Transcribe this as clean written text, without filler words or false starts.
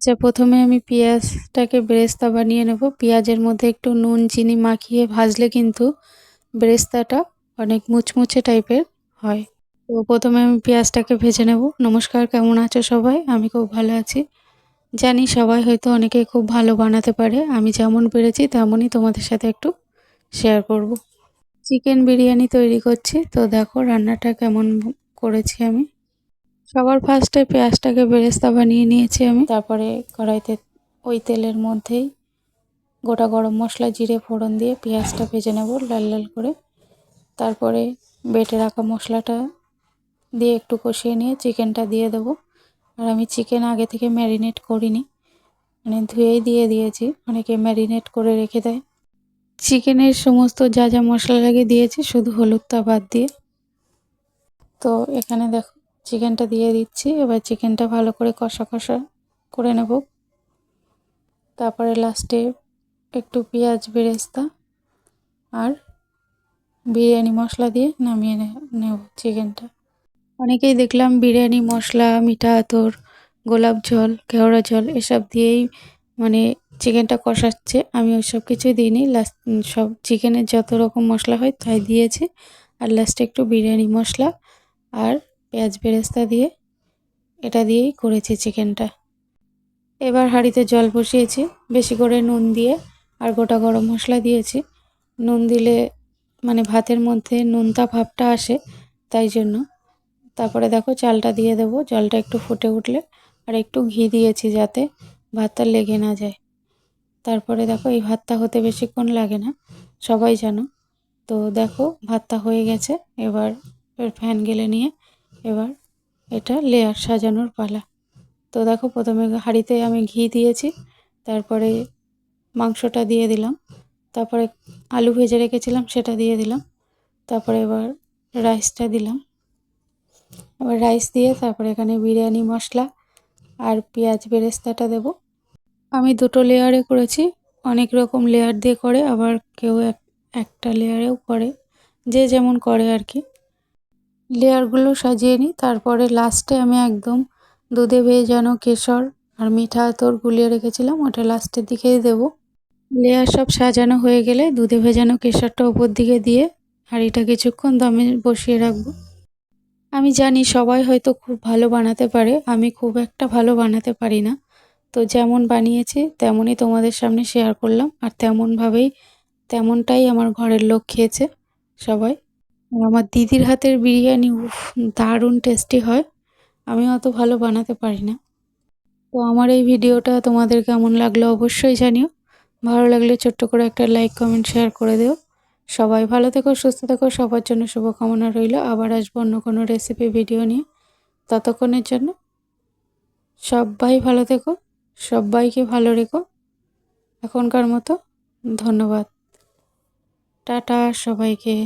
আচ্ছা, প্রথমে আমি পেঁয়াজটাকে বেরেস্তা বানিয়ে নেব। পেঁয়াজের মধ্যে একটু নুন চিনি মাখিয়ে ভাজলে কিন্তু বেরেস্তাটা অনেক মুচমুচে টাইপের হয়। তো প্রথমে আমি পেঁয়াজটাকে ভেজে নেব। নমস্কার, কেমন আছো সবাই? আমি খুব ভালো আছি। জানি সবাই হয়তো অনেকেই খুব ভালো বানাতে পারে। আমি যেমন পেরেছি তেমনই তোমাদের সাথে একটু শেয়ার করব। চিকেন বিরিয়ানি তৈরি করছি, তো দেখো রান্নাটা কেমন করেছি আমি। সবার ফার্স্টে পেঁয়াজটাকে বেরেস্তা বানিয়ে নিয়েছি আমি। তারপরে কড়াইতে ওই তেলের মধ্যেই গোটা গরম মশলা জিরে ফোড়ন দিয়ে পেঁয়াজটা ভেজে নেব লাল লাল করে। তারপরে বেটে রাখা মশলাটা দিয়ে একটু কষিয়ে নিয়ে চিকেনটা দিয়ে দেব। আর আমি চিকেন আগে থেকে ম্যারিনেট করিনি, মানে ধুয়েই দিয়ে দিয়েছি, অনেকে ম্যারিনেট করে রেখে দেয়। চিকেনের সমস্ত যা যা মশলা লাগে দিয়েছি, শুধু হলুদটা বাদ দিয়ে। তো এখানে দেখো চিকেনটা দিয়ে দিচ্ছি। এবার চিকেনটা ভালো করে কষা কষা করে নেব। তারপরে লাস্টে একটু পেঁয়াজ বেরেস্তা আর বিরিয়ানি মশলা দিয়ে নামিয়ে নেব চিকেনটা। অনেকেই দেখলাম বিরিয়ানি মশলা, মিঠা আতর, গোলাপ জল, কেওড়া জল এসব দিয়েই মানে চিকেনটা কষাচ্ছে। আমি ওইসব কিছুই দিইনি। লাস্ট সব চিকেনের যত রকম মশলা হয় তাই দিয়েছি। আর লাস্টে একটু বিরিয়ানি মশলা আর পেঁয়াজ বেরেস্তা দিয়ে এটা দিয়েই করেছি চিকেনটা। এবার হাঁড়িতে জল বসিয়েছি, বেশি করে নুন দিয়ে আর গোটা গরম মশলা দিয়েছি। নুন দিলে মানে ভাতের মধ্যে নোনতা ভাবটা আসে, তাই জন্য। তারপরে দেখো চালটা দিয়ে দেবো। জলটা একটু ফুটে উঠলে আর একটু ঘি দিয়েছি যাতে ভাতটা লেগে না যায়। তারপরে দেখো এই ভাতটা হতে বেশিক্ষণ লাগে না, সবাই জানো। তো দেখো ভাতটা হয়ে গেছে। এবার ফ্যান গেলে নিয়ে এবার এটা লেয়ার সাজানোর পালা। তো দেখো প্রথমে হাঁড়িতে আমি ঘি দিয়েছি, তারপরে মাংসটা দিয়ে দিলাম, তারপরে আলু ভেজে রেখেছিলাম সেটা দিয়ে দিলাম, তারপরে এবার রাইসটা দিলাম। এবার রাইস দিয়ে তারপরে এখানে বিরিয়ানি মশলা আর পেঁয়াজ বেরেস্তাটা দেব। আমি দুটো লেয়ারে করেছি। অনেক রকম লেয়ার দিয়ে করে, আবার কেউ একটা লেয়ারেও করে, যে যেমন করে আর কি। লেয়ারগুলো সাজিয়ে নিই। তারপরে লাস্টে আমি একদম দুধে ভেজানো কেশর আর মিঠা আতর গুলিয়ে রেখেছিলাম, ওটা লাস্টের দিকেই দেব। লেয়ার সব সাজানো হয়ে গেলে দুধে ভেজানো কেশরটা উপর দিকে দিয়ে হাঁড়িটা কিছুক্ষণ দমে বসিয়ে রাখবো। আমি জানি সবাই হয়তো খুব ভালো বানাতে পারে, আমি খুব একটা ভালো বানাতে পারি না। তো যেমন বানিয়েছি তেমনই তোমাদের সামনে শেয়ার করলাম। আর তেমনটাই আমার ঘরের লোক খেয়েছে সবাই। আর আমার দিদির হাতের বিরিয়ানি দারুণ টেস্টি হয়। আমি অত ভালো বানাতে পারি না। তো আমার এই ভিডিওটা তোমাদের কেমন লাগলো অবশ্যই জানিও। ভালো লাগলে ছোট্ট করে একটা লাইক কমেন্ট শেয়ার করে দিও। সবাই ভালো থেকো, সুস্থ থেকো, সবার জন্য শুভকামনা রইল। আবার আসবো অন্য কোনো রেসিপি ভিডিও নিয়ে। ততক্ষণের জন্য সবাই ভালো থেকো, সবাইকে ভালো রেখো। এখনকার মতো ধন্যবাদ। টাটা সবাইকে।